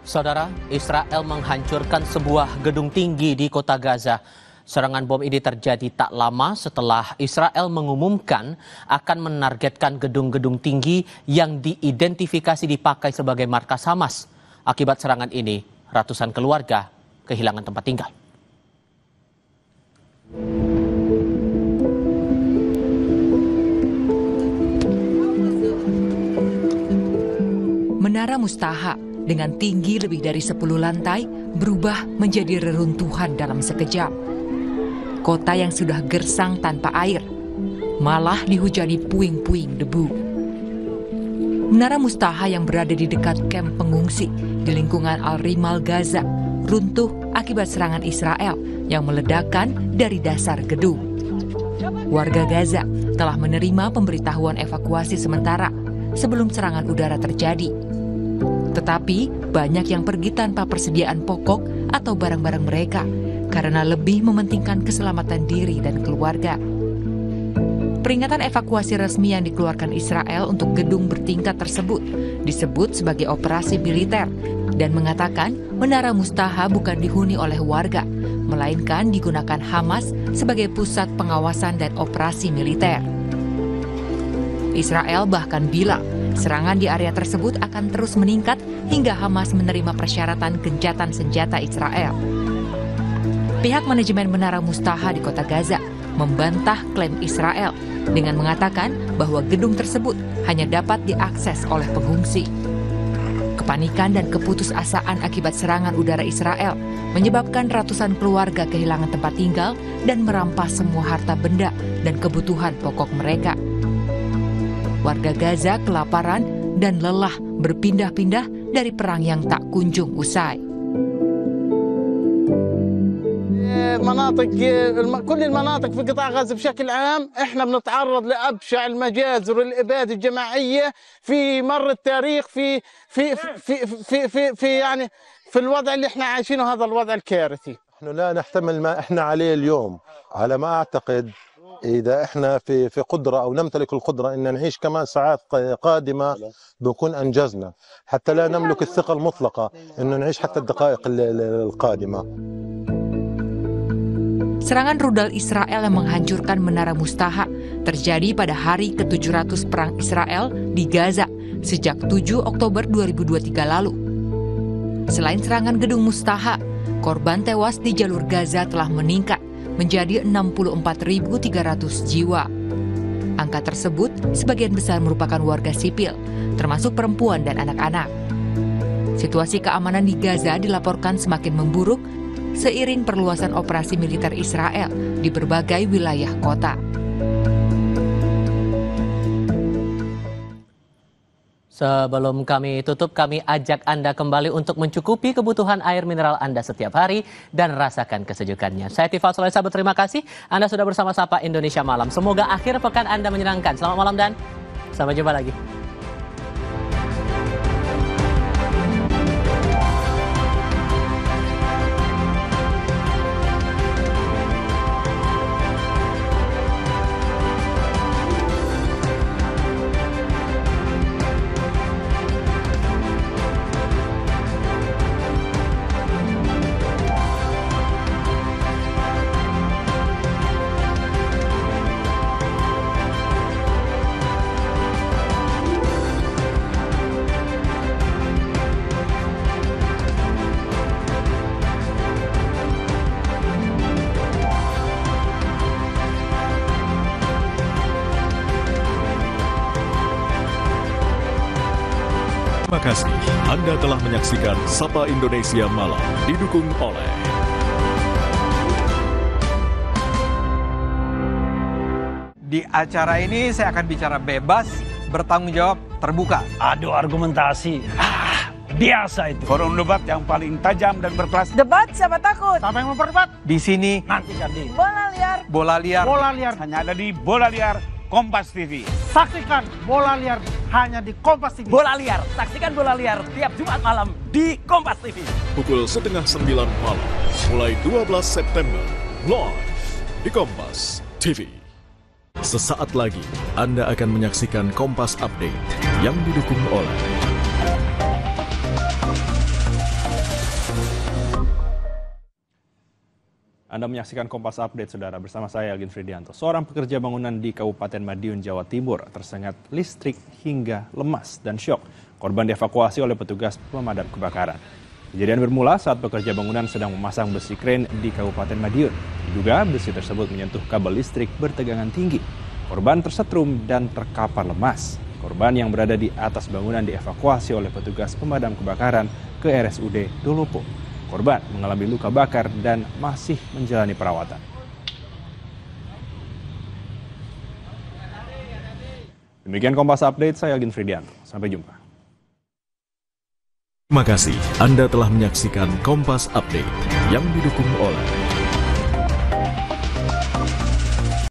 Saudara, Israel menghancurkan sebuah gedung tinggi di kota Gaza. Serangan bom ini terjadi tak lama setelah Israel mengumumkan akan menargetkan gedung-gedung tinggi yang diidentifikasi dipakai sebagai markas Hamas. Akibat serangan ini, ratusan keluarga kehilangan tempat tinggal. Menara Mustaha dengan tinggi lebih dari 10 lantai berubah menjadi reruntuhan dalam sekejap. Kota yang sudah gersang tanpa air malah dihujani puing-puing debu. Menara Mustaha yang berada di dekat kamp pengungsi di lingkungan Al-Rimal Gaza runtuh akibat serangan Israel yang meledakkan dari dasar gedung. Warga Gaza telah menerima pemberitahuan evakuasi sementara sebelum serangan udara terjadi. Tetapi banyak yang pergi tanpa persediaan pokok atau barang-barang mereka karena lebih mementingkan keselamatan diri dan keluarga. Peringatan evakuasi resmi yang dikeluarkan Israel untuk gedung bertingkat tersebut disebut sebagai operasi militer dan mengatakan Menara Mustaha bukan dihuni oleh warga, melainkan digunakan Hamas sebagai pusat pengawasan dan operasi militer. Israel bahkan bilang serangan di area tersebut akan terus meningkat hingga Hamas menerima persyaratan gencatan senjata Israel. Pihak manajemen Menara Mustaha di kota Gaza membantah klaim Israel dengan mengatakan bahwa gedung tersebut hanya dapat diakses oleh pengungsi. Kepanikan dan keputusasaan akibat serangan udara Israel menyebabkan ratusan keluarga kehilangan tempat tinggal dan merampas semua harta benda dan kebutuhan pokok mereka. Warga Gaza kelaparan dan lelah berpindah-pindah dari perang yang tak kunjung usai. كل المناطق في قطاع غزة بشكل عام احنا بنتعرض لأبشع المجازر والإبادة الجماعية في مر التاريخ في يعني في الوضع اللي احنا عايشينه هذا الوضع الكارثي. نحن لا نحتمل ما احنا عليه اليوم على ما اعتقد. إذا إحنا في قدرة أو نمتلك القدرة إن نعيش كمان ساعات قادمة بنكون أنجزنا حتى لا نملك الثقة المطلقة إنه نعيش حتى الدقائق القادمة. Serangan rudal Israel yang menghancurkan Menara Mustaha terjadi pada hari ke-700 Perang Israel di Gaza sejak 7 Oktober 2023 lalu. Selain serangan gedung Mustaha, korban tewas di jalur Gaza telah meningkat menjadi 64.300 jiwa. Angka tersebut sebagian besar merupakan warga sipil, termasuk perempuan dan anak-anak. Situasi keamanan di Gaza dilaporkan semakin memburuk seiring perluasan operasi militer Israel di berbagai wilayah kota. Sebelum kami tutup, kami ajak Anda kembali untuk mencukupi kebutuhan air mineral Anda setiap hari dan rasakan kesejukannya. Saya Tifal Solesa, berterima kasih Anda sudah bersama Sapa Indonesia Malam. Semoga akhir pekan Anda menyenangkan. Selamat malam dan sampai jumpa lagi. Terima kasih Anda telah menyaksikan Sapa Indonesia Malam, didukung oleh Di acara ini saya akan bicara bebas, bertanggung jawab, terbuka. Adu argumentasi. Biasa itu. Forum debat yang paling tajam dan berkelas. Debat siapa takut? Siapa yang memperdebat? Di sini Nantikan di Bola liar. bola liar. Bola liar. Hanya ada di Bola Liar Kompas TV. Saksikan Bola Liar hanya di Kompas TV. Bola Liar. Saksikan Bola Liar tiap Jumat malam di Kompas TV. pukul 8:30 malam, mulai 12 September, live di Kompas TV. Sesaat lagi, Anda akan menyaksikan Kompas Update yang didukung oleh Anda menyaksikan Kompas Update, Saudara, bersama saya, Algin Fridianto. Seorang pekerja bangunan di Kabupaten Madiun, Jawa Timur tersengat listrik hingga lemas dan syok. Korban dievakuasi oleh petugas pemadam kebakaran. Kejadian bermula saat pekerja bangunan sedang memasang besi kren di Kabupaten Madiun. Diduga besi tersebut menyentuh kabel listrik bertegangan tinggi. Korban tersetrum dan terkapar lemas. Korban yang berada di atas bangunan dievakuasi oleh petugas pemadam kebakaran ke RSUD Dolopo. Korban mengalami luka bakar dan masih menjalani perawatan. Demikian Kompas Update, saya Algin Fridianto. Sampai jumpa. Terima kasih Anda telah menyaksikan Kompas Update yang didukung oleh